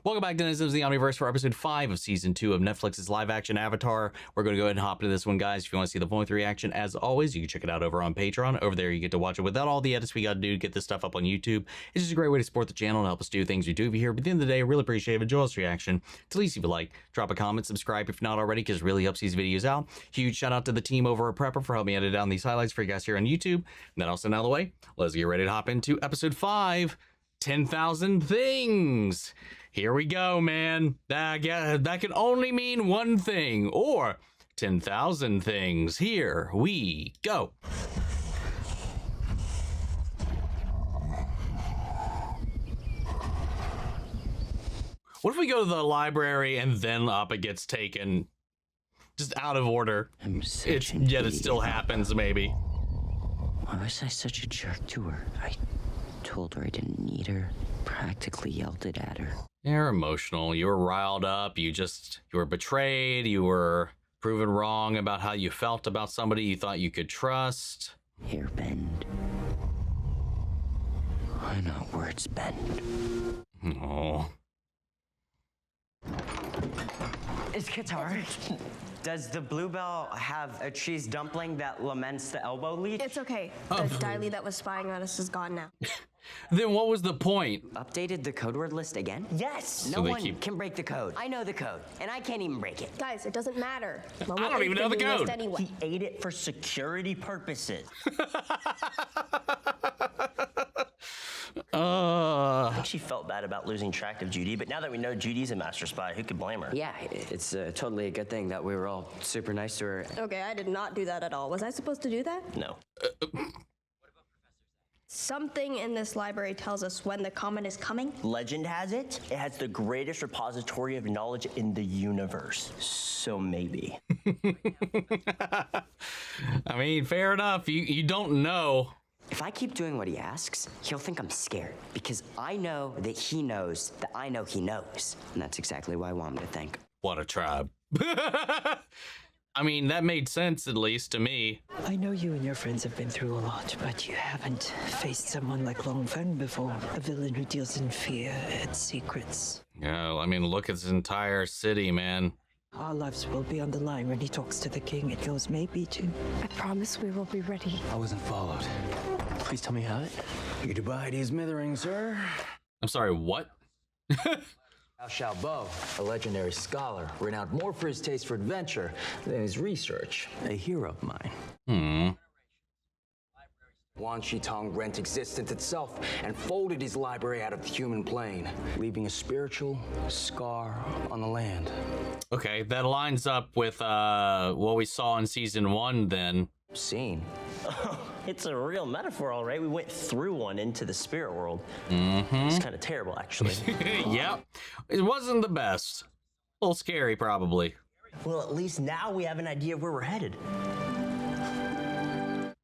Welcome back to Denizens of the Omniverse for episode 5 of season 2 of Netflix's live-action Avatar. We're going to go ahead and hop into this one, guys. If you want to see the voice reaction, as always, you can check it out over on Patreon. Over there, you get to watch it without all the edits we got to do to get this stuff up on YouTube. It's just a great way to support the channel and help us do things we do over here. But at the end of the day, I really appreciate it. Enjoy this reaction. To least leave a like, drop a comment, subscribe if you're not already, because it really helps these videos out. Huge shout out to the team over at Prepper for helping me edit down these highlights for you guys here on YouTube. And that also out of the way, let's get ready to hop into episode 5, 10,000 Things. Here we go, man. That can only mean one thing, or 10,000 things. Here we go. What if we go to the library and then Appa gets taken? Just out of order. Yet it still happens, maybe. Why was I such a jerk to her? I told her I didn't need her. Practically yelled it at her. You're emotional. You were riled up. You were betrayed. You were proven wrong about how you felt about somebody you thought you could trust. Airbend. Why not words bend? Oh. It's Qatar. Does the Bluebell have a cheese dumpling that laments the elbow lead? It's okay. The Diley that was spying on us is gone now. Then what was the point? Updated the code word list again? Yes! So no one can break the code. I know the code, and I can't even break it. Guys, it doesn't matter. I don't even know the code. Anyway. He ate it for security purposes. I think she felt bad about losing track of Judy, but now that we know Judy's a master spy, who could blame her? Yeah, it's totally a good thing that we were all super nice to her. Okay, I did not do that at all. Was I supposed to do that? No. Something in this library tells us when the comet is coming. Legend has it, it has the greatest repository of knowledge in the universe. So maybe. I mean, fair enough. You don't know. If I keep doing what he asks, he'll think I'm scared, because I know that he knows that I know he knows. And that's exactly why I want him to think. What a tribe. I mean, that made sense, at least to me. I know you and your friends have been through a lot, but you haven't faced someone like Longfen before. A villain who deals in fear and secrets. Yeah, I mean, look at this entire city, man. Our lives will be on the line when he talks to the king. It goes maybe too. I promise we will be ready. I wasn't followed. Please tell me how it. Goodbye to his mithering, sir. I'm sorry, what? Xiao Bo, a legendary scholar, renowned more for his taste for adventure than his research. A hero of mine. Wan Shitong rent existence itself and folded his library out of the human plane, leaving a spiritual scar on the land. Okay, that lines up with what we saw in season 1 then. Seen. It's a real metaphor, all right. We went through one into the spirit world. It's kind of terrible, actually. Yep. It wasn't the best. A little scary, probably. Well, at least now we have an idea of where we're headed.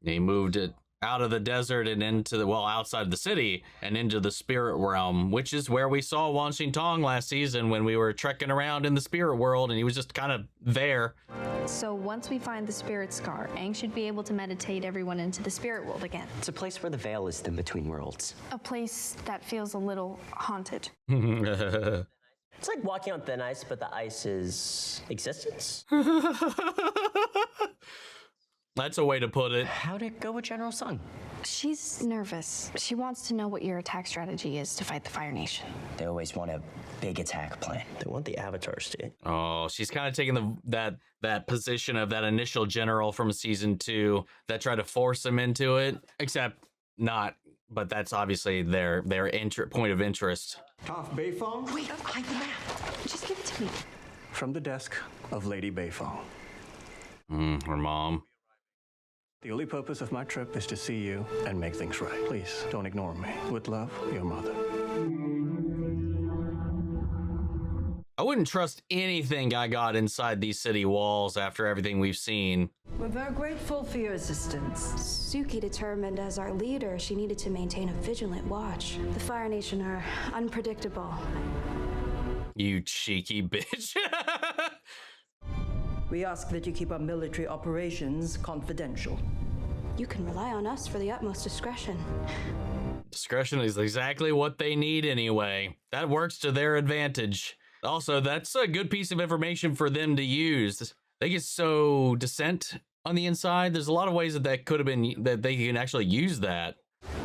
They moved it out of the desert and into the, well, outside the city and into the spirit realm, which is where we saw Wan Xintong last season when we were trekking around in the spirit world, and he was just kind of there. So once we find the spirit scar, Aang should be able to meditate everyone into the spirit world again. It's a place where the veil is thin between worlds. A place that feels a little haunted. It's like walking on thin ice, but the ice is existence. That's a way to put it. How'd it go with General Sung? She's nervous. She wants to know what your attack strategy is to fight the Fire Nation. They always want a big attack plan. They want the Avatar state. Oh, she's kind of taking that position of that initial general from season 2 that tried to force him into it, except not. But that's obviously their point of interest. Toph Beifong? Wait, hide the map. Just give it to me. From the desk of Lady Beifong. Her mom. The only purpose of my trip is to see you and make things right. Please, don't ignore me. With love, your mother. I wouldn't trust anything I got inside these city walls after everything we've seen. We're very grateful for your assistance. Suki determined as our leader she needed to maintain a vigilant watch. The Fire Nation are unpredictable. You cheeky bitch. We ask that you keep our military operations confidential. You can rely on us for the utmost discretion. Discretion is exactly what they need anyway. That works to their advantage. Also, that's a good piece of information for them to use. They get so dissent on the inside. There's a lot of ways that could have been, that they can actually use that.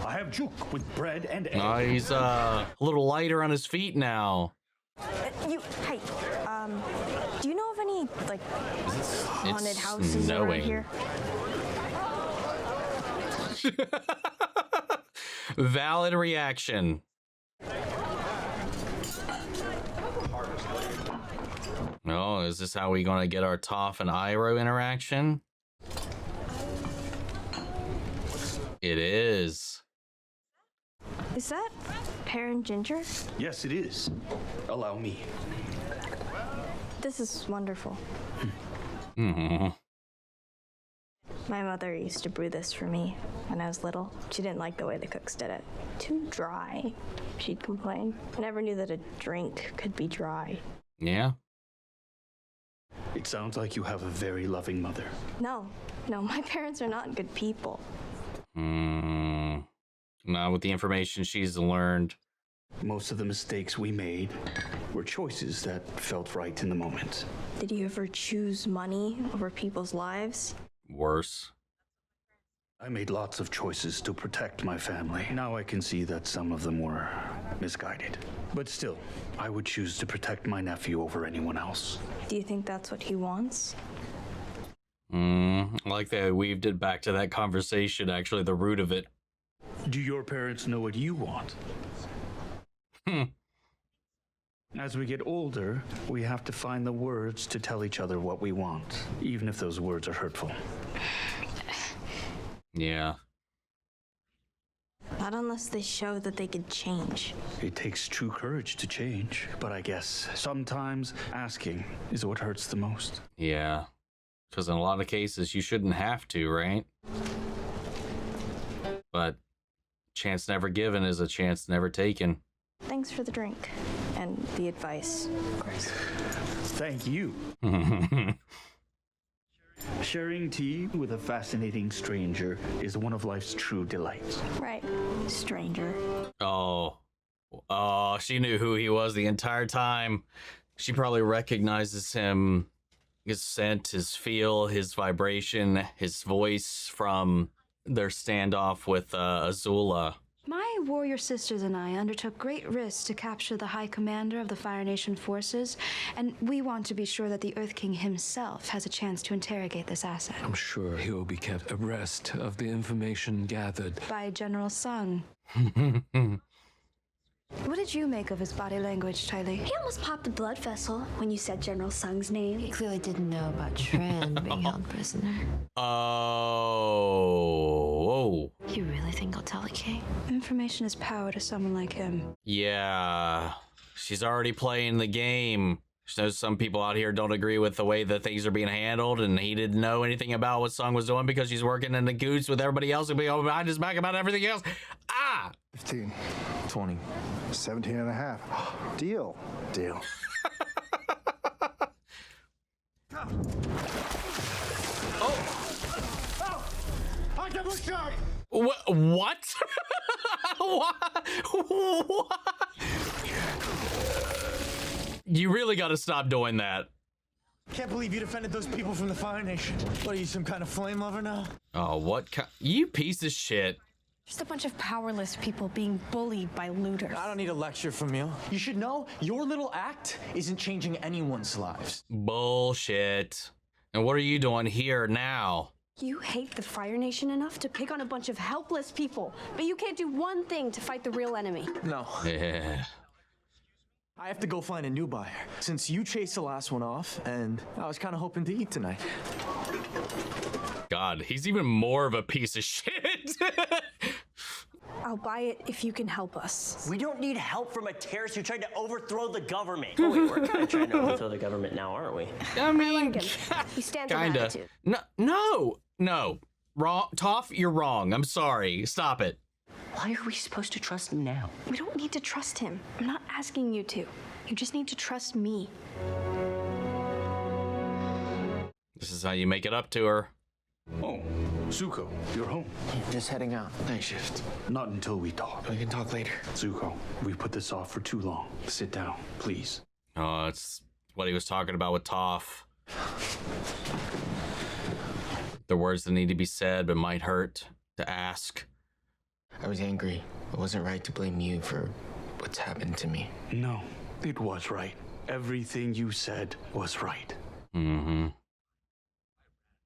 I have juke with bread and egg. Oh, he's a little lighter on his feet now. Hey, do you know of any, like, haunted houses snowing. around here? Valid reaction. Oh, is this how we gonna get our Toph and Iroh interaction? It is. Is that Pear and Ginger? Yes, it is. Allow me. This is wonderful. Mm-hmm. My mother used to brew this for me when I was little. She didn't like the way the cooks did it. Too dry, she'd complain. I never knew that a drink could be dry. Yeah. It sounds like you have a very loving mother. No, my parents are not good people. Not with the information she's learned. Most of the mistakes we made were choices that felt right in the moment. Did you ever choose money over people's lives? Worse. I made lots of choices to protect my family. Now I can see that some of them were misguided. But still, I would choose to protect my nephew over anyone else. Do you think that's what he wants? Like they weaved it back to that conversation, actually, the root of it. Do your parents know what you want? As we get older, we have to find the words to tell each other what we want, even if those words are hurtful. Yeah. Not unless they show that they could change. It takes true courage to change, but I guess sometimes asking is what hurts the most. Yeah. Because in a lot of cases, you shouldn't have to, right? But chance never given is a chance never taken. Thanks for the drink and the advice, of course. Thank you. Sharing tea with a fascinating stranger is one of life's true delights. Right, stranger. Oh, she knew who he was the entire time. She probably recognizes him, his scent, his feel, his vibration, his voice from their standoff with Azula. My warrior sisters and I undertook great risks to capture the High Commander of the Fire Nation forces, and we want to be sure that the Earth King himself has a chance to interrogate this asset. I'm sure he will be kept abreast of the information gathered By General Sung. What did you make of his body language, Tylee? He almost popped a blood vessel when you said General Sung's name. He clearly didn't know about Trin being held prisoner. Oh. You really think I'll tell the king? Information is power to someone like him. Yeah. She's already playing the game. She knows some people out here don't agree with the way that things are being handled, and he didn't know anything about what Sung was doing because she's working in the goose with everybody else and being all behind his back about everything else. 15, 20, 17 and a half. Deal. I double shot! What? What? You really got to stop doing that. Can't believe you defended those people from the Fire Nation. What, are you some kind of flame lover now? Oh, what? You piece of shit. Just a bunch of powerless people being bullied by looters. I don't need a lecture from you. You should know your little act isn't changing anyone's lives. Bullshit. And what are you doing here now? You hate the Fire Nation enough to pick on a bunch of helpless people, but you can't do one thing to fight the real enemy. No. Yeah. I have to go find a new buyer, since you chased the last one off, and I was kind of hoping to eat tonight. God, he's even more of a piece of shit. I'll buy it if you can help us. We don't need help from a terrorist who tried to overthrow the government. Oh, wait, we're kind of trying to overthrow the government now, aren't we? I mean, He stands on kinda. attitude. No. Wrong. Toph, you're wrong. I'm sorry. Stop it. Why are we supposed to trust him now? We don't need to trust him. I'm not asking you to. You just need to trust me. This is how you make it up to her. Oh, Zuko, you're home. Just heading out. Night shift. Not until we talk. We can talk later. Zuko, we've put this off for too long. Sit down, please. Oh, it's what he was talking about with Toph. The words that need to be said but might hurt to ask. I was angry. It wasn't right to blame you for what's happened to me. No, it was right. Everything you said was right. Mm-hmm.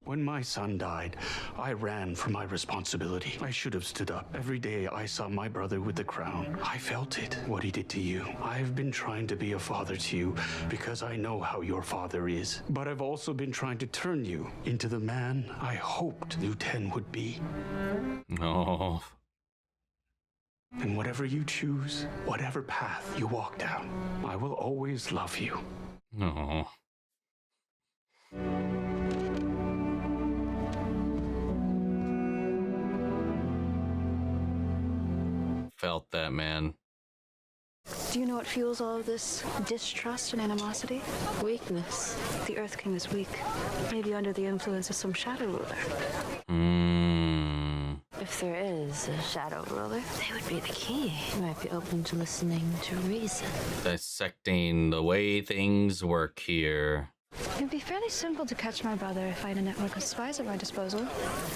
When my son died, I ran for my responsibility. I should have stood up. Every day I saw my brother with the crown. I felt it, what he did to you. I have been trying to be a father to you because I know how your father is. But I've also been trying to turn you into the man I hoped Liu Ten would be. Oh. And whatever you choose, whatever path you walk down, I will always love you. Oh. Felt that, man. Do you know what fuels all of this distrust and animosity? Weakness. The Earth King is weak. Maybe under the influence of some shadow ruler. If there is a shadow ruler, they would be the key. You might be open to listening to reason. Dissecting the way things work here. It would be fairly simple to catch my brother if I had a network of spies at my disposal.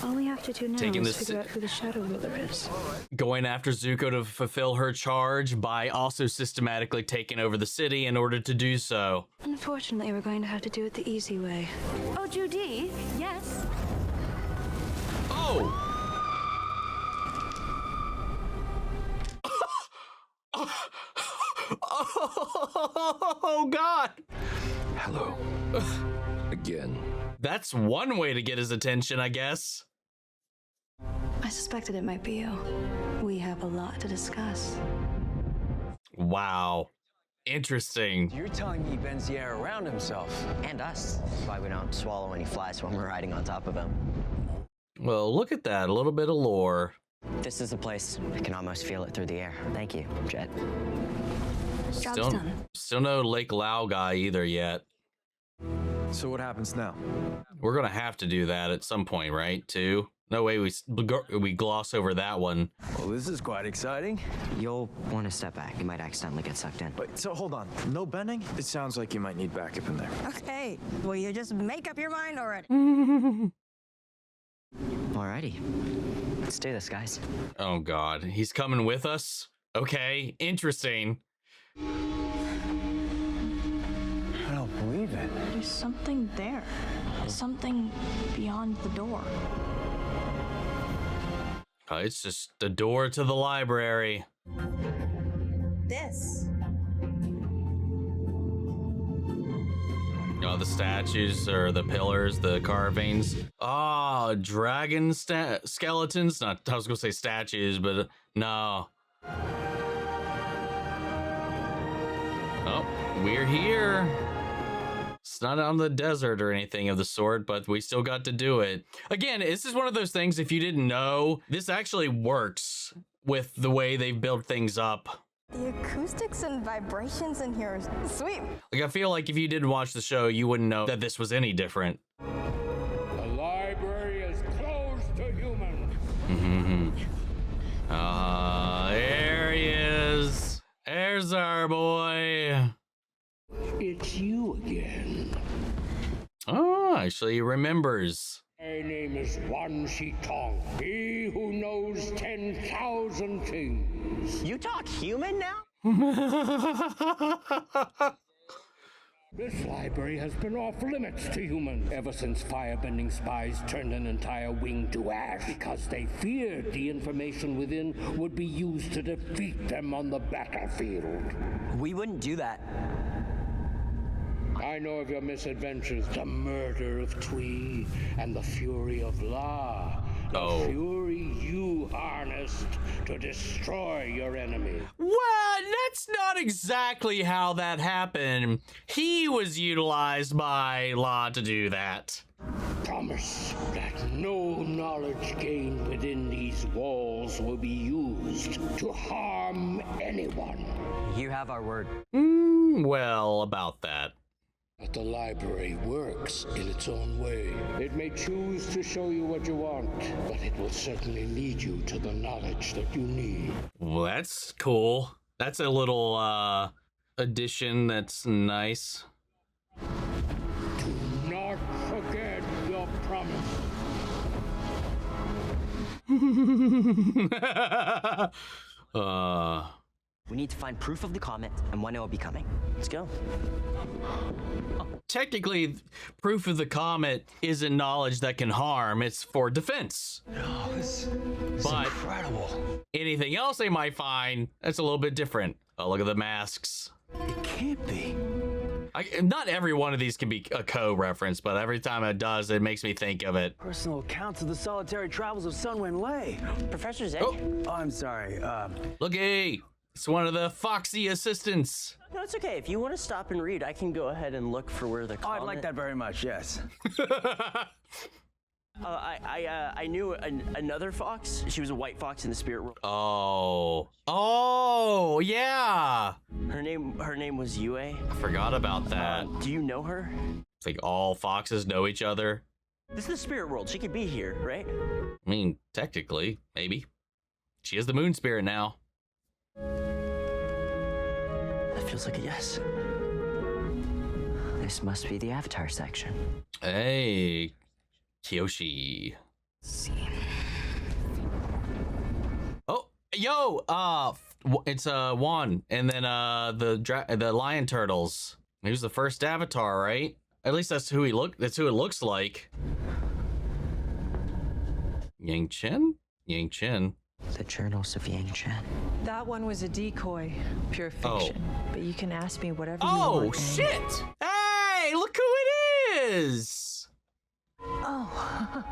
All we have to do now Taking is this- figure out who the shadow ruler is. Going after Zuko to fulfill her charge by also systematically taking over the city in order to do so. Unfortunately, we're going to have to do it the easy way. Oh, Judy, yes. Oh! Oh, God! Hello. Again. That's one way to get his attention, I guess. I suspected it might be you. We have a lot to discuss. Wow. Interesting. You're telling me he bends the air around himself. And us. That's why we don't swallow any flies when we're riding on top of him. Well, look at that. A little bit of lore. This is the place. I can almost feel it through the air. Thank you, Jet. Job's done. Still no Lake Lao guy either yet. So what happens now? We're gonna have to do that at some point, right? Too. No way we gloss over that one. Well, this is quite exciting. You'll want to step back. You might accidentally get sucked in. Wait, so hold on. No bending? It sounds like you might need backup in there. Okay, will you just make up your mind already? Alrighty. Let's do this, guys. Oh God, he's coming with us? Okay, interesting. I don't believe it. There's something there. Something beyond the door. It's just the door to the library. This. Oh, the statues or the pillars, the carvings. Ah, dragon skeletons. Not, I was gonna say statues, but no. Oh, we're here. It's not on the desert or anything of the sort, but we still got to do it. Again, this is one of those things, if you didn't know, this actually works with the way they've built things up. The acoustics and vibrations in here are sweet. Like, I feel like if you didn't watch the show, you wouldn't know that this was any different. The library is closed to humans. There he is. There's our boy. It's you again. Oh, actually he remembers. My name is Wan Shi Tong, he who knows 10,000 things. You talk human now? This library has been off limits to humans ever since firebending spies turned an entire wing to ash because they feared the information within would be used to defeat them on the battlefield. We wouldn't do that. I know of your misadventures, the murder of Twee and the fury of La. The fury you harnessed to destroy your enemy. Well, that's not exactly how that happened. He was utilized by La to do that. Promise that no knowledge gained within these walls will be used to harm anyone. You have our word. Well, about that. But the library works in its own way. It may choose to show you what you want, but it will certainly lead you to the knowledge that you need. Well, that's cool. That's a little addition that's nice. Do not forget your promise. We need to find proof of the comet and when it will be coming. Let's go. Technically, proof of the comet isn't knowledge that can harm. It's for defense. Oh, this is But incredible. anything else they might find, that's a little bit different. Oh, look at the masks. It can't be. Not every one of these can be a co-reference, but every time it does, it makes me think of it. Personal accounts of the solitary travels of Sunwin Lei. Professor Zay? Oh, I'm sorry. Looky, it's one of the Foxy assistants. No, it's okay. If you want to stop and read, I can go ahead and look for where the Oh, comet... I'd like that very much, yes. I knew another fox. She was a white fox in the spirit world. Oh, yeah. Her name was Yue. I forgot about that. Do you know her? It's like all foxes know each other. This is the spirit world. She could be here, right? I mean, technically, maybe. She is the moon spirit now. That feels like a yes. This must be the Avatar section. Hey, Kyoshi. Oh, yo, it's Juan, and then the lion turtles. He was the first Avatar, right? At least that's who That's who it looks like. Yang Chen. The Journals of Yang Chen. That one was a decoy, pure fiction. But you can ask me whatever you Oh want. shit! Hey, look who it is! Oh,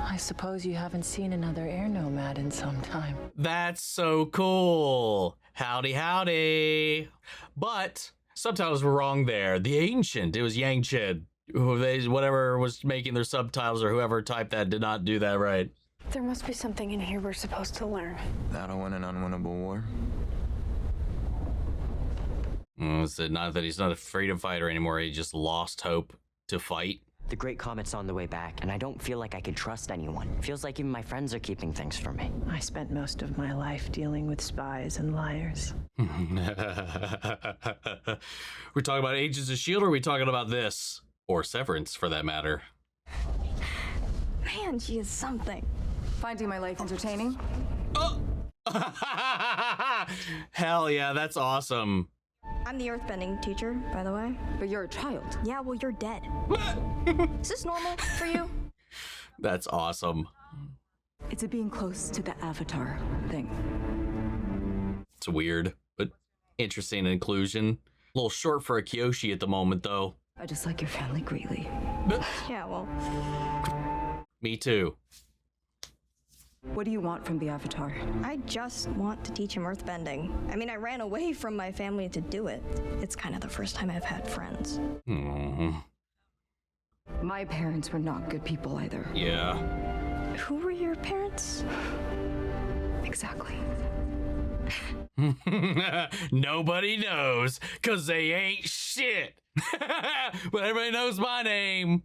I suppose you haven't seen another air nomad in some time. That's so cool. Howdy. But subtitles were wrong there. The Ancient, it was Yang Chen. Whatever was making their subtitles or whoever typed that did not do that right. There must be something in here we're supposed to learn. That'll win an unwinnable war. Is it not that he's not a freedom fighter anymore? He just lost hope to fight. The Great Comet's on the way back, and I don't feel like I can trust anyone. Feels like even my friends are keeping things from me. I spent most of my life dealing with spies and liars. We're talking about Agents of S.H.I.E.L.D. or are we talking about this? Or Severance, for that matter. Man, she is something. Finding my life entertaining? Hell yeah, that's awesome. I'm the earthbending teacher, by the way. But you're a child. Yeah, well, you're dead. Is this normal for you? That's awesome. It's a being close to the Avatar thing. It's weird, but interesting inclusion. A little short for a Kyoshi at the moment, though. I just like your family greatly. Yeah, well... Me too. What do you want from the Avatar? I just want to teach him earthbending. I mean, I ran away from my family to do it. It's kind of the first time I've had friends. My parents were not good people either. Yeah. Who were your parents? Exactly. Nobody knows, because they ain't shit. But everybody knows my name.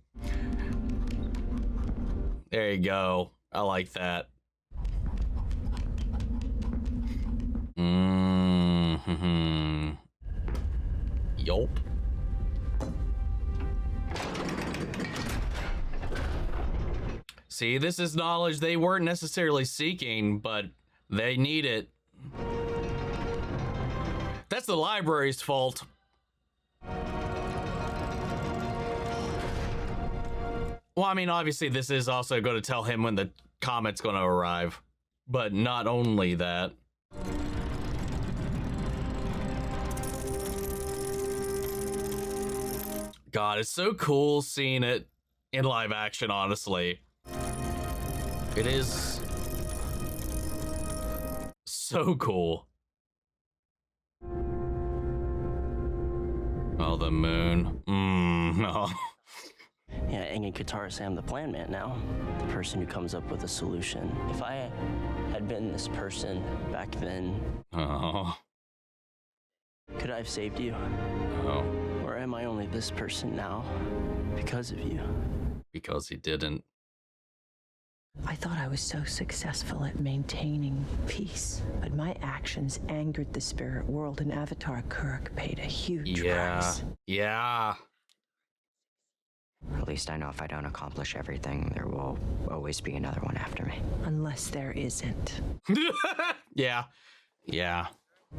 There you go. I like that. Yup. See, this is knowledge they weren't necessarily seeking, but they need it. That's the library's fault. Well, I mean, obviously this is also going to tell him when the comet's going to arrive. But not only that. God, it's so cool seeing it in live action, honestly. It is so cool. Oh, the moon. No. Yeah, Aang and Katara say I'm the plan man now. The person who comes up with a solution. If I had been this person back then, Oh. could I have saved you? Oh. Or am I only only this person now because of you. Because he didn't. I thought I was so successful at maintaining peace, but my actions angered the spirit world, and Avatar Kuruk paid a huge price. Yeah. At least I know if I don't accomplish everything, there will always be another one after me. Unless there isn't. Yeah. Yeah.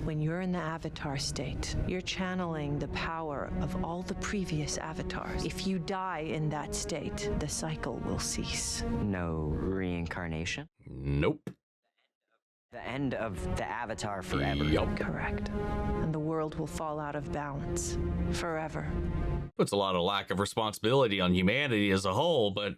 When you're in the Avatar state, you're channeling the power of all the previous avatars. If you die in that state, the cycle will cease. No reincarnation? Nope. The end of the Avatar forever. Yup. Correct. And the world will fall out of balance forever. Puts a lot of lack of responsibility on humanity as a whole, but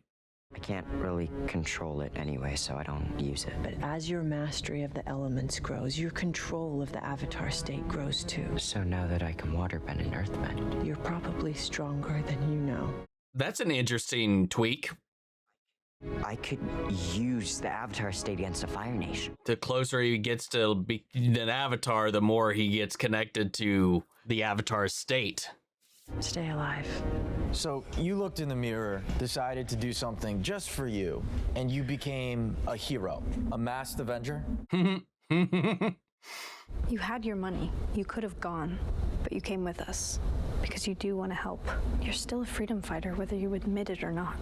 I can't really control it anyway, so I don't use it. But as your mastery of the elements grows, your control of the Avatar state grows too. So now that I can waterbend and earthbend, you're probably stronger than you know. That's an interesting tweak. I could use the Avatar state against a Fire Nation. The closer he gets to be an Avatar, the more he gets connected to the Avatar state. Stay alive. So you looked in the mirror, decided to do something just for you, and you became a hero, a masked Avenger? You had your money. You could have gone, but you came with us because you do want to help. You're still a freedom fighter, whether you admit it or not.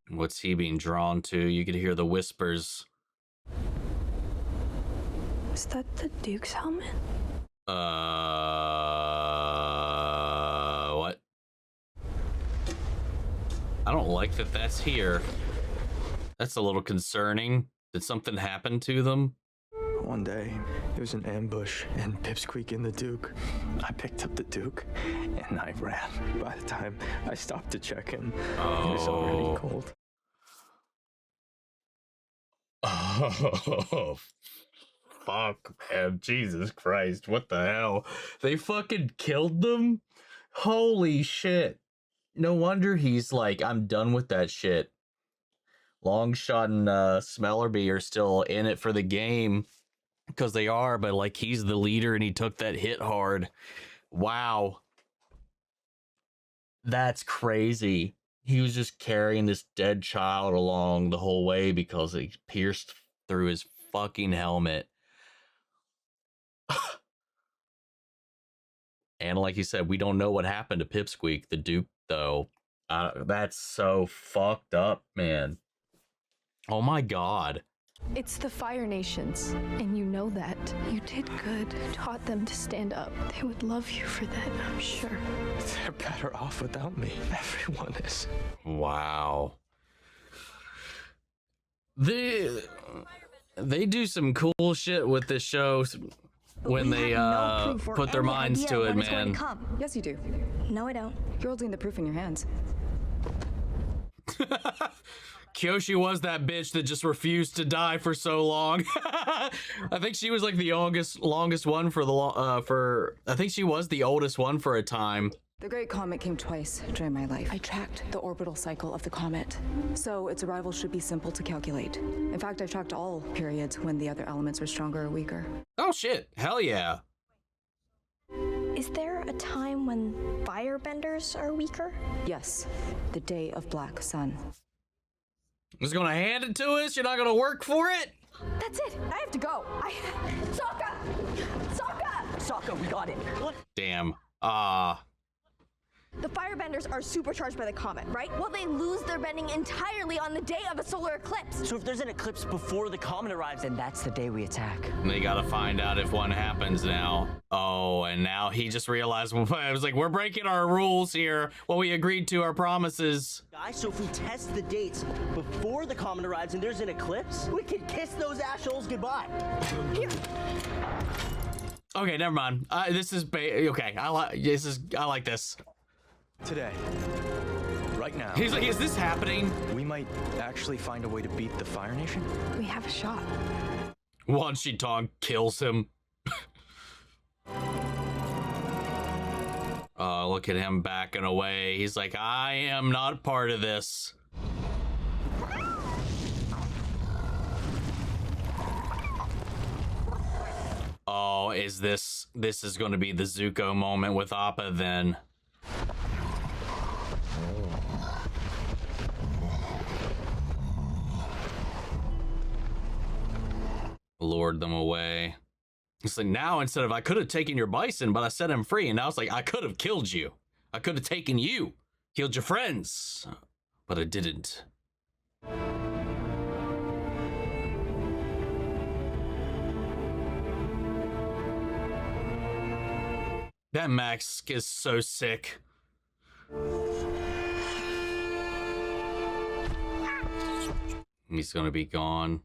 What's he being drawn to? You could hear the whispers. Is that the Duke's helmet? What? I don't like that that's here. That's a little concerning. Did something happen to them? One day, there was an ambush in Pipsqueak and the Duke. I picked up the Duke, and I ran. By the time I stopped to check him, he was already cold. Oh, fuck, man. Jesus Christ. What the hell? They fucking killed them? Holy shit. No wonder he's like, I'm done with that shit. Longshot and Smellerby are still in it for the game. Because they are, but like he's the leader and he took that hit hard. Wow. That's crazy. He was just carrying this dead child along the whole way because it pierced through his fucking helmet. And like you said, we don't know what happened to Pipsqueak, the Duke, though. That's so fucked up, man. Oh my God. It's the Fire Nations, and you know that. You did good, taught them to stand up. They would love you for that, I'm sure. They're better off without me. Everyone is. Wow. They do some cool shit with this show when they put their minds to it, man. Yes, you do. No, I don't. You're holding the proof in your hands. Kyoshi was that bitch that just refused to die for so long. I think she was like the longest one for I think she was the oldest one for a time. The Great Comet came twice during my life. I tracked the orbital cycle of the comet, so its arrival should be simple to calculate. In fact, I tracked all periods when the other elements were stronger or weaker. Oh shit, hell yeah. Is there a time when firebenders are weaker? Yes, the day of Black Sun. Just gonna hand it to us? You're not gonna work for it? That's it. I have to go. Sokka! Sokka, we got it. What? Damn. The firebenders are supercharged by the comet, right? Well, they lose their bending entirely on the day of a solar eclipse. So if there's an eclipse before the comet arrives, then that's the day we attack. They gotta find out if one happens now. Oh, and now he just realized, I was like, we're breaking our rules here. Well, we agreed to our promises. Guys, so if we test the dates before the comet arrives and there's an eclipse, we can kiss those ash holes goodbye. Here. Okay, never mind. This is okay. I like this. Today. Right now. He's like, is this happening? We might actually find a way to beat the Fire Nation? We have a shot. Wan Shi Tong kills him. Look at him backing away. He's like, I am not part of this. Oh, is this is going to be the Zuko moment with Appa then? Lured them away. It's like, now instead of I could have taken your bison, but I set him free, and now it's like I could have killed you. I could have taken you, killed your friends, but I didn't. That mask is so sick. He's gonna be gone.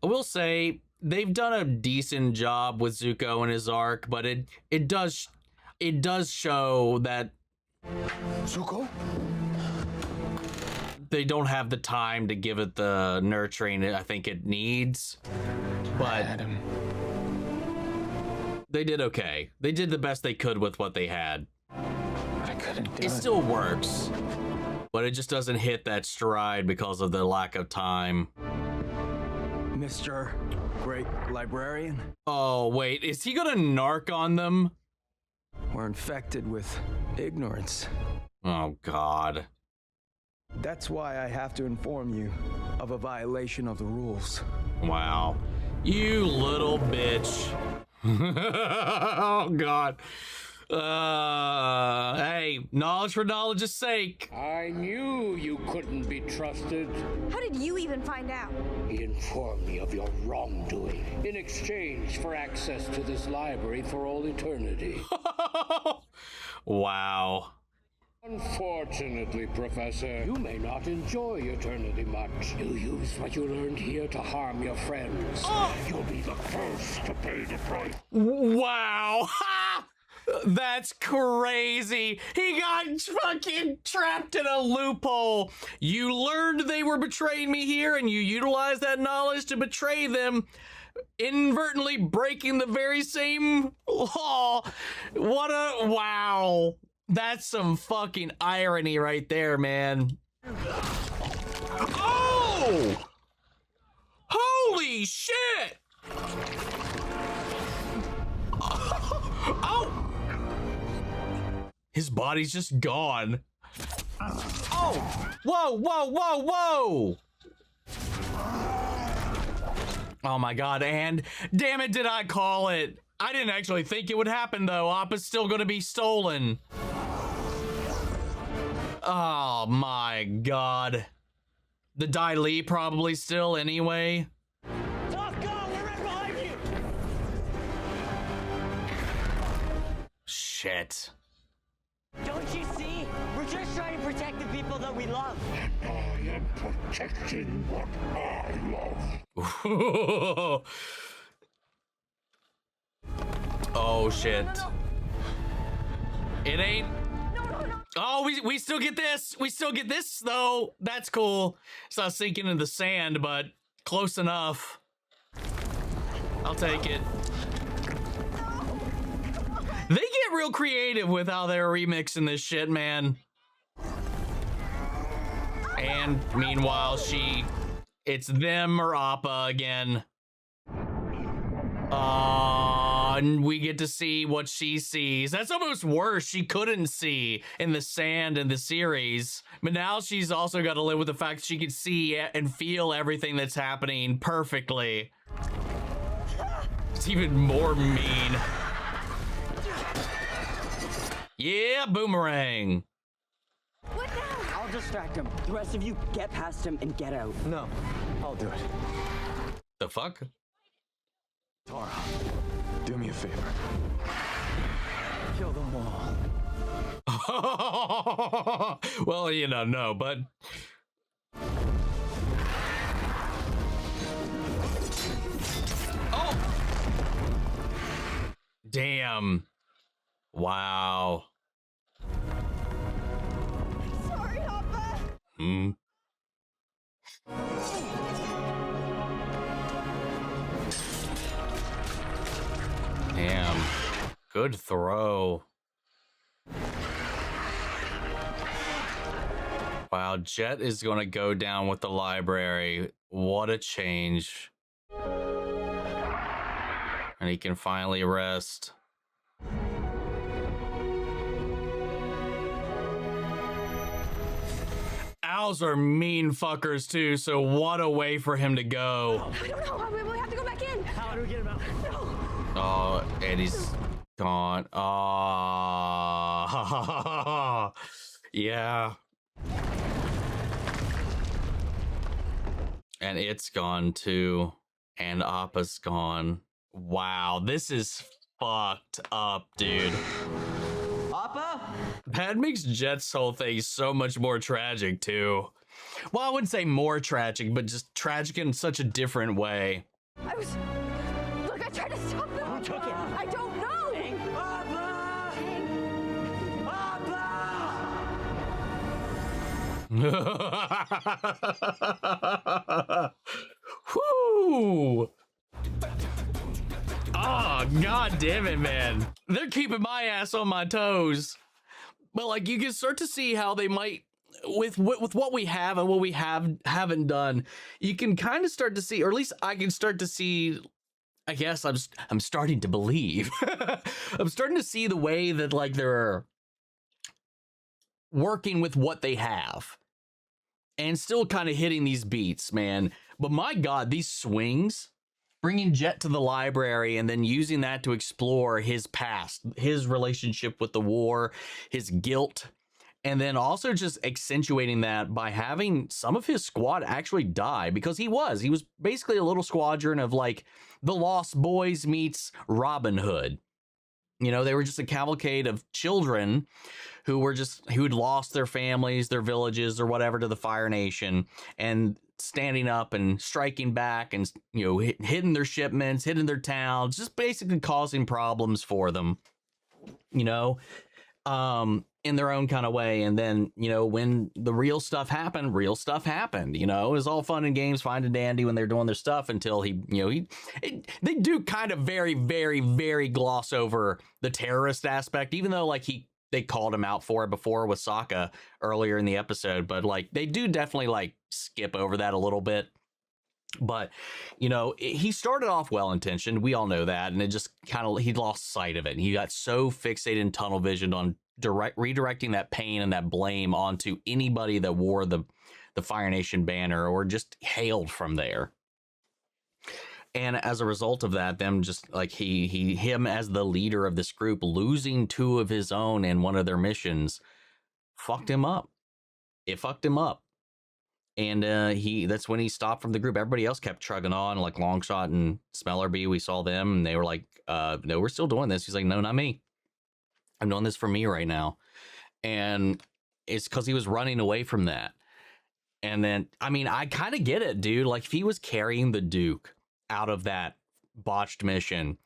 I will say they've done a decent job with Zuko and his arc, but it does show that Zuko? They don't have the time to give it the nurturing I think it needs. But they did okay. They did the best they could with what they had. I couldn't do it. It still works, but it just doesn't hit that stride because of the lack of time. Mr. Great Librarian? Oh, wait, is he gonna narc on them? We're infected with ignorance. Oh, God. That's why I have to inform you of a violation of the rules. Wow. You little bitch. Oh, God. Hey, knowledge for knowledge's sake. I knew you couldn't be trusted. How did you even find out? He informed me of your wrongdoing in exchange for access to this library for all eternity. Wow. Unfortunately, Professor, you may not enjoy eternity much. You use what you learned here to harm your friends. You'll be the first to pay the price. Wow. That's crazy. He got fucking trapped in a loophole. You learned they were betraying me here, and you utilized that knowledge to betray them, inadvertently breaking the very same law. What a wow. That's some fucking irony right there, man. Oh! Holy shit! Oh! His body's just gone. Oh! Whoa, whoa, whoa, whoa! Oh my God, and damn it, did I call it? I didn't actually think it would happen though. Appa's still gonna be stolen. Oh my God. The Dai Li probably still anyway. Shit. Don't you see? We're just trying to protect the people that we love. I am protecting what I love. Oh shit. It ain't. Oh, we still get this. We still get this though. That's cool. It's not sinking in the sand, but close enough. I'll take it. They get real creative with how they're remixing this shit, man. And meanwhile, it's them or Appa again. And we get to see what she sees. That's almost worse. She couldn't see in the sand in the series. But now she's also got to live with the fact she can see and feel everything that's happening perfectly. It's even more mean. Yeah, boomerang. What now? I'll distract him. The rest of you get past him and get out. No, I'll do it. The fuck? Tara, do me a favor. Kill them all. Well, you know, no, but... Oh! Damn. Wow. Sorry, Appa. Damn. Good throw. Wow, Wow, Jet is going to go down with the library. What a change. And he can finally rest. Owls are mean fuckers too, so what a way for him to go. I don't know. We have to go back in. How do we get him out? No. Oh, Eddie's gone. Oh, yeah. And it's gone too. And Appa's gone. Wow, this is fucked up, dude. Appa? That makes Jet's whole thing so much more tragic too. Well, I wouldn't say more tragic, but just tragic in such a different way. Look, I tried to stop them. Who took it? I don't know. Whoo! Oh, god damn it, man. They're keeping my ass on my toes. But like, you can start to see how they might, with what we have and what we haven't done, you can kind of start to see, or at least I can start to see, I guess I'm starting to believe. I'm starting to see the way that like they're working with what they have and still kind of hitting these beats, man. But my god, these swings, bringing Jet to the library and then using that to explore his past, his relationship with the war, his guilt, and then also just accentuating that by having some of his squad actually die, because he was basically a little squadron of like the Lost Boys meets Robin Hood. You know, they were just a cavalcade of children who'd lost their families, their villages or whatever to the Fire Nation, and standing up and striking back and, you know, hitting their shipments, hitting their towns, just basically causing problems for them, you know, in their own kind of way. And then, you know, when the real stuff happened, you know. It was all fun and games, fine and dandy when they're doing their stuff until they do kind of very, very, very gloss over the terrorist aspect, even though like they called him out for it before with Sokka earlier in the episode, but like they do definitely like skip over that a little bit. But, you know, he started off well-intentioned. We all know that. And it just kind of, he lost sight of it. And he got so fixated in tunnel vision on redirecting that pain and that blame onto anybody that wore the Fire Nation banner or just hailed from there. And as a result of that, them just like him as the leader of this group, losing two of his own in one of their missions, fucked him up. It fucked him up. And that's when he stopped from the group. Everybody else kept trugging on, like Longshot and Smellerby. We saw them and they were like, no, we're still doing this. He's like, no, not me. I'm doing this for me right now. And it's because he was running away from that. And then, I mean, I kind of get it, dude. Like if he was carrying the Duke out of that botched mission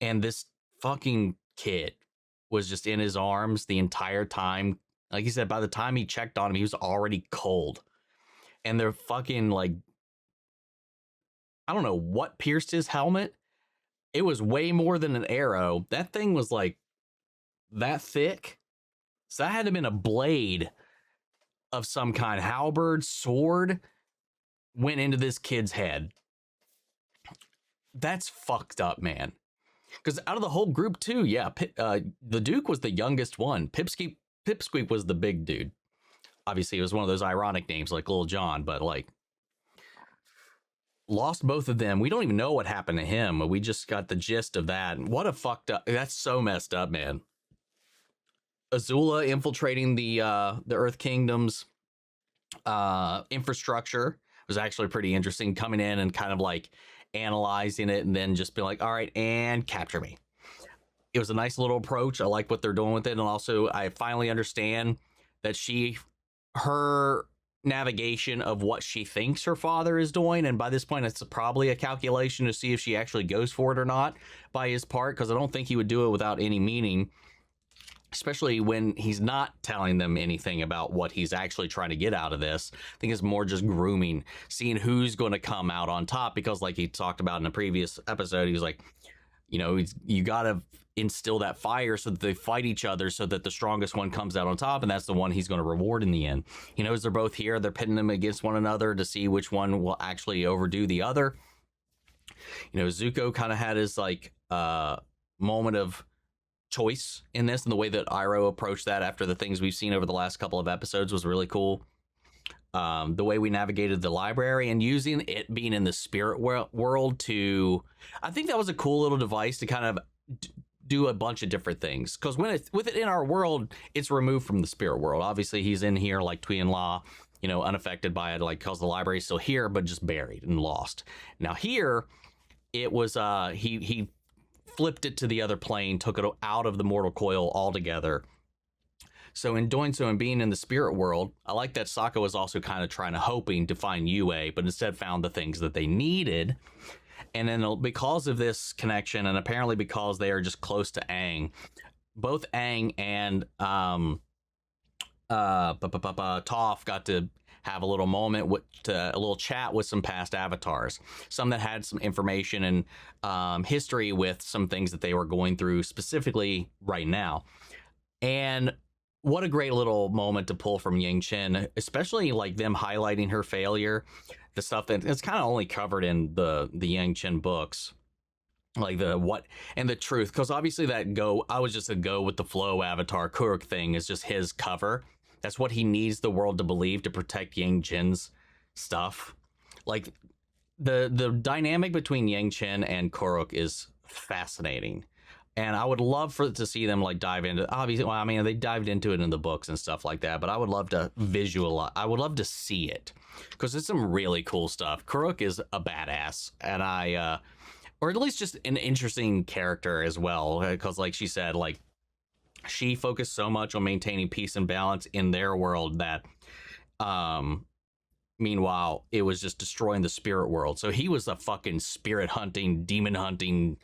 and this fucking kid was just in his arms the entire time, like he said, by the time he checked on him, he was already cold. And they're fucking like, I don't know what pierced his helmet. It was way more than an arrow. That thing was like that thick. So that had to have been a blade of some kind. Halberd, sword went into this kid's head. That's fucked up, man. Because out of the whole group too, yeah, the Duke was the youngest one. Pipsqueak was the big dude. Obviously, it was one of those ironic names like Lil Jon, but like lost both of them. We don't even know what happened to him. We just got the gist of that. What a fucked up. That's so messed up, man. Azula infiltrating the Earth Kingdom's infrastructure was actually pretty interesting. Coming in and kind of like analyzing it and then just being like, all right, and capture me. It was a nice little approach. I like what they're doing with it. And also I finally understand that her navigation of what she thinks her father is doing, and by this point it's probably a calculation to see if she actually goes for it or not by his part, because I don't think he would do it without any meaning, especially when he's not telling them anything about what he's actually trying to get out of this. I think it's more just grooming, seeing who's going to come out on top, because like he talked about in a previous episode, he was like, You know, you got to instill that fire so that they fight each other so that the strongest one comes out on top, and that's the one he's going to reward in the end. He knows they're both here. They're pitting them against one another to see which one will actually overdo the other. You know, Zuko kind of had his like moment of choice in this, and the way that Iroh approached that after the things we've seen over the last couple of episodes was really cool. The way we navigated the library and using it being in the spirit world to, I think that was a cool little device to kind of do a bunch of different things. Because with it in our world, it's removed from the spirit world. Obviously, he's in here like Tui and La, you know, unaffected by it, like because the library is still here, but just buried and lost. Now here, it was he flipped it to the other plane, took it out of the mortal coil altogether. So in doing so and being in the spirit world, I like that Sokka was also kind of hoping to find Yue, but instead found the things that they needed. And then because of this connection, and apparently because they are just close to Aang, both Aang and Toph got to have a little moment, a little chat with some past avatars, some that had some information and history with some things that they were going through specifically right now. And what a great little moment to pull from Yang Chen, especially like them highlighting her failure, the stuff that it's kind of only covered in the Yang Chen books, like the what and the truth. Because obviously I was just a go with the flow avatar Kuruk thing is just his cover. That's what he needs the world to believe to protect Yang Chen's stuff. Like the dynamic between Yang Chen and Kuruk is fascinating. And I would love to see them like dive into, obviously, well, I mean, they dived into it in the books and stuff like that, but I would love to visualize, I would love to see it because it's some really cool stuff. Kuruk is a badass, and or at least just an interesting character as well, because like she said, like she focused so much on maintaining peace and balance in their world that, meanwhile, it was just destroying the spirit world. So he was a fucking spirit hunting, demon hunting,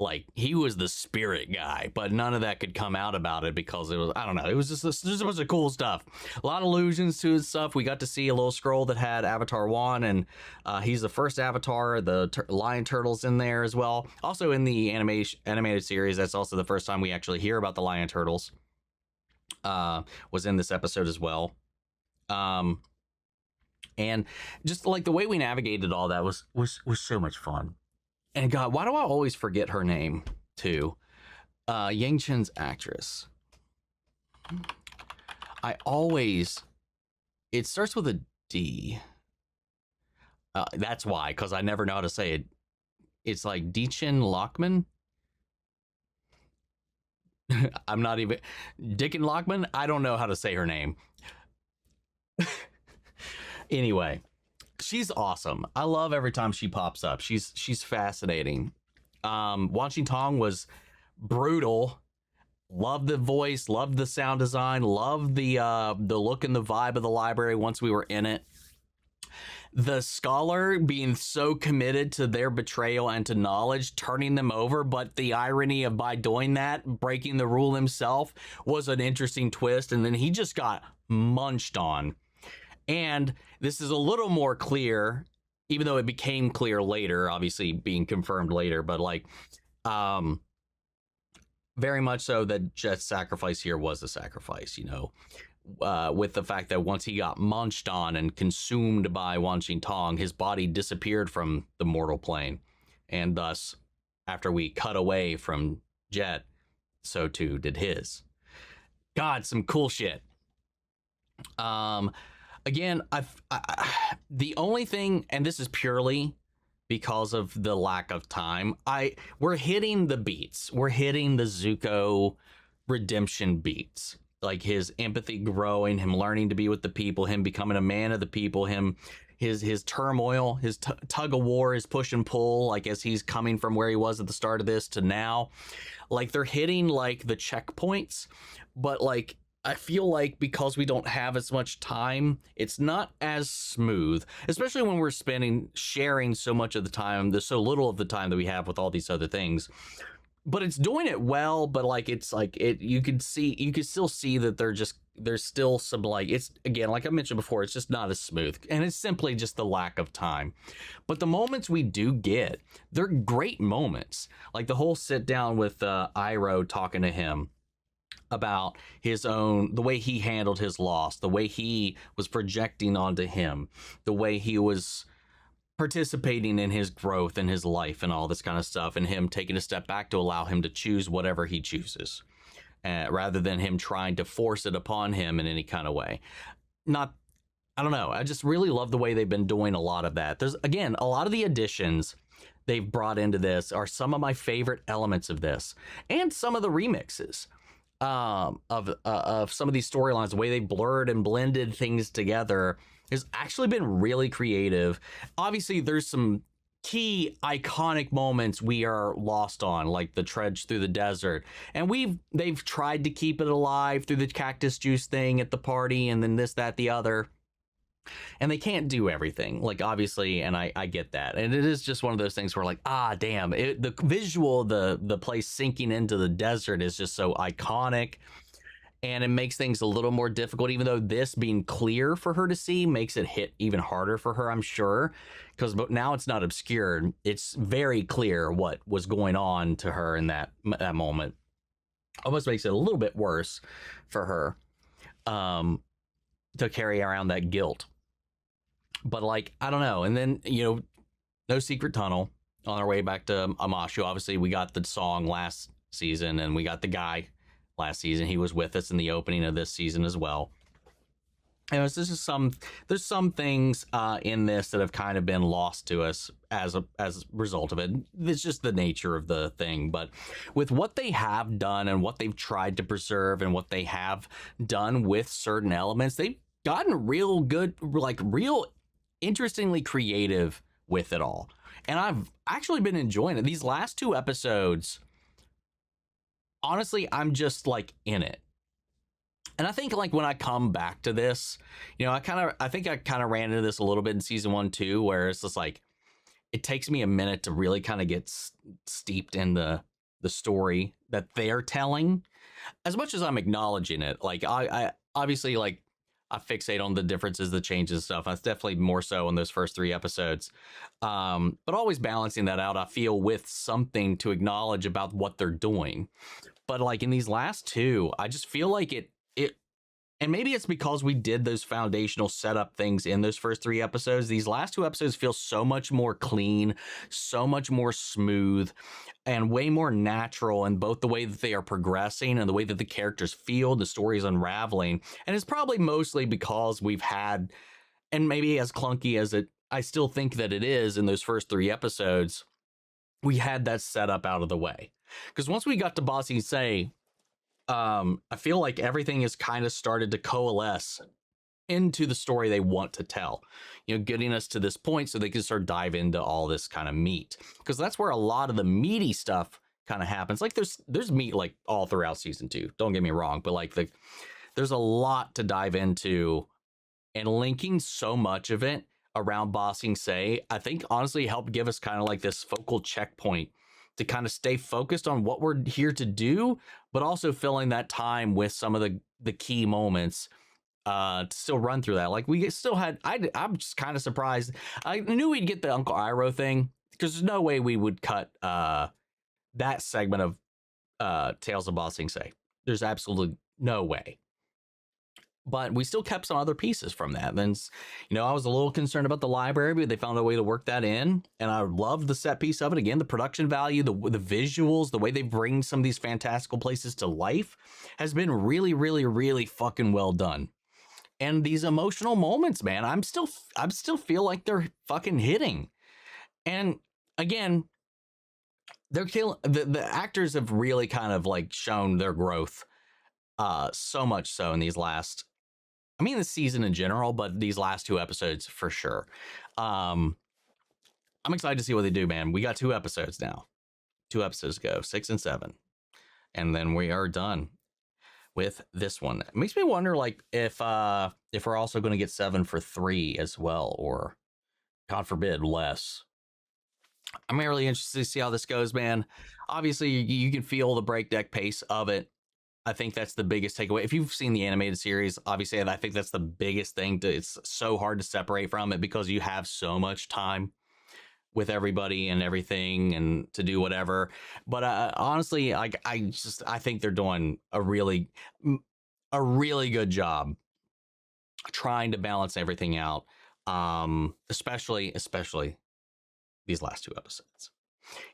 like he was the spirit guy, but none of that could come out about it because it was, I don't know, it was just a bunch of cool stuff. A lot of allusions to his stuff. We got to see a little scroll that had Avatar 1, and he's the first Avatar. The lion turtle's in there as well. Also in the animated series, that's also the first time we actually hear about the lion turtles. Was in this episode as well. And just like the way we navigated all that was so much fun. And God, why do I always forget her name too? Yang Chen's actress. It starts with a D. That's why, because I never know how to say it. It's like Dichin Lockman. I'm not even Dickin Lockman. I don't know how to say her name. Anyway. She's awesome. I love every time she pops up. She's fascinating. Wan Xing Tong was brutal. Loved the voice, loved the sound design, loved the look and the vibe of the library once we were in it. The scholar being so committed to their betrayal and to knowledge, turning them over, but the irony of by doing that, breaking the rule himself was an interesting twist, and then he just got munched on. And this is a little more clear, even though it became clear later, obviously being confirmed later, but like, very much so that Jet's sacrifice here was a sacrifice, you know, with the fact that once he got munched on and consumed by Wan Xing Tong, his body disappeared from the mortal plane. And thus, after we cut away from Jet, so too did his. God, some cool shit. Again, the only thing, and this is purely because of the lack of time, we're hitting the beats. We're hitting the Zuko redemption beats. Like his empathy growing, him learning to be with the people, him becoming a man of the people, his turmoil, his tug of war, his push and pull, like as he's coming from where he was at the start of this to now. Like they're hitting like the checkpoints, but like I feel like because we don't have as much time, it's not as smooth, especially when we're sharing so much of the time, there's so little of the time that we have with all these other things. but it's doing it well, but like it's like you could still see that there's still some, like, it's, again, like I mentioned before, it's just not as smooth, and it's simply just the lack of time. But the moments we do get, they're great moments, like the whole sit down with Iroh talking to him about the way he handled his loss, the way he was projecting onto him, the way he was participating in his growth and his life and all this kind of stuff, and him taking a step back to allow him to choose whatever he chooses, rather than him trying to force it upon him in any kind of way. I don't know. I just really love the way they've been doing a lot of that. There's, again, a lot of the additions they've brought into this are some of my favorite elements of this, and some of the remixes of some of these storylines. The way they blurred and blended things together has actually been really creative. Obviously, there's some key iconic moments we are lost on, like the trudge through the desert, and they've tried to keep it alive through the cactus juice thing at the party, and then this, that, the other. And they can't do everything, like, obviously, and I get that. And it is just one of those things where, like, damn, the visual, the place sinking into the desert is just so iconic. And it makes things a little more difficult, even though this being clear for her to see makes it hit even harder for her, I'm sure. Because now it's not obscured. It's very clear what was going on to her in that moment. Almost makes it a little bit worse for her to carry around that guilt. But, like, I don't know. And then, no secret tunnel on our way back to Amashu. Obviously, we got the song last season, and we got the guy last season. He was with us in the opening of this season as well. And there's some things in this that have kind of been lost to us as a result of it. It's just the nature of the thing. But with what they have done and what they've tried to preserve and what they have done with certain elements, they've gotten real good, like real interestingly creative with it all. And I've actually been enjoying it. These last 2 episodes, honestly, I'm just like in it. And I think, like, when I come back to this, I think I kind of ran into this a little bit in season 1 too, where it's just like, it takes me a minute to really kind of get steeped in the story that they're telling, as much as I'm acknowledging it. Like, I obviously, like, I fixate on the differences, the changes and stuff. That's definitely more so in those first 3 episodes. But always balancing that out, I feel, with something to acknowledge about what they're doing. But, like, in these last 2, I just feel like it, and maybe it's because we did those foundational setup things in those first 3 episodes. These last 2 episodes feel so much more clean, so much more smooth, and way more natural in both the way that they are progressing and the way that the characters feel, the story is unraveling. And it's probably mostly because we've had, and maybe as clunky as I still think that it is in those first 3 episodes, we had that setup out of the way. Because once we got to Ba Sing Se, I feel like everything has kind of started to coalesce into the story they want to tell, getting us to this point so they can start dive into all this kind of meat, because that's where a lot of the meaty stuff kind of happens. Like, there's meat, like, all throughout season 2, don't get me wrong, but, like, there's a lot to dive into, and linking so much of it around Ba Sing Se, I think, honestly helped give us kind of like this focal checkpoint to kind of stay focused on what we're here to do, but also filling that time with some of the key moments to still run through that. Like, we still had, I'm just kind of surprised. I knew we'd get the Uncle Iroh thing, because there's no way we would cut that segment of Tales of Ba Sing Se. There's absolutely no way. But we still kept some other pieces from that. Then, I was a little concerned about the library, but they found a way to work that in. And I loved the set piece of it. Again, the production value, the visuals, the way they bring some of these fantastical places to life has been really, really, really fucking well done. And these emotional moments, man, I'm still feel like they're fucking hitting. And again, they're the actors have really kind of like shown their growth so much so in these last, the season in general, but these last 2 episodes for sure. I'm excited to see what they do, man. We got 2 episodes now. 2 episodes go, 6 and 7. And then we are done with this one. It makes me wonder, like, if we're also going to get 7 for 3 as well, or God forbid, less. I'm really interested to see how this goes, man. Obviously, you can feel the breakneck pace of it. I think that's the biggest takeaway. If you've seen the animated series, obviously, I think that's the biggest thing. It's so hard to separate from it because you have so much time with everybody and everything and to do whatever. But honestly, I think they're doing a really good job trying to balance everything out. Especially these last 2 episodes.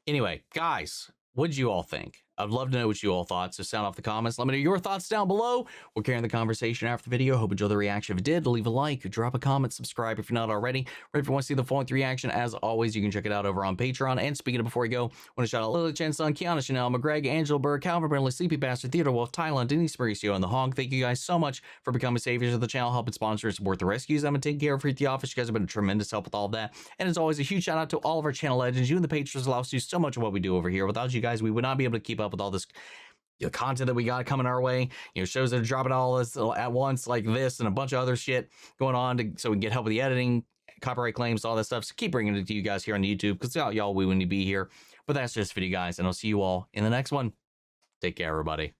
Anyway, guys, what did you all think? I'd love to know what you all thought, so sound off the comments. Let me know your thoughts down below. We'll carry on the conversation after the video. Hope you enjoy the reaction. If you did, leave a like, drop a comment, subscribe if you're not already. Or if you want to see the full-length reaction, as always, you can check it out over on Patreon. And speaking of before we go, I want to shout out Lily Chen, Son, Kiana, Chanel, McGreg, Angela Burr, Calvin Brindley, Sleepy Bastard, Theodore Wolf, Thailand, Denise Mauricio, and The Hog. Thank you guys so much for becoming saviors of the channel, helping sponsor and support the rescues I'm taking care of here at the office. You guys have been a tremendous help with all of that. And as always, a huge shout out to all of our channel legends. You and the patrons allow us to do so much of what we do over here. Without you guys, we would not be able to keep up with all this content that we got coming our way, shows that are dropping all this at once like this and a bunch of other shit going on so we can get help with the editing, copyright claims, all that stuff. So keep bringing it to you guys here on YouTube because y'all we wouldn't be here. But that's just for you guys, and I'll see you all in the next one. Take care, everybody.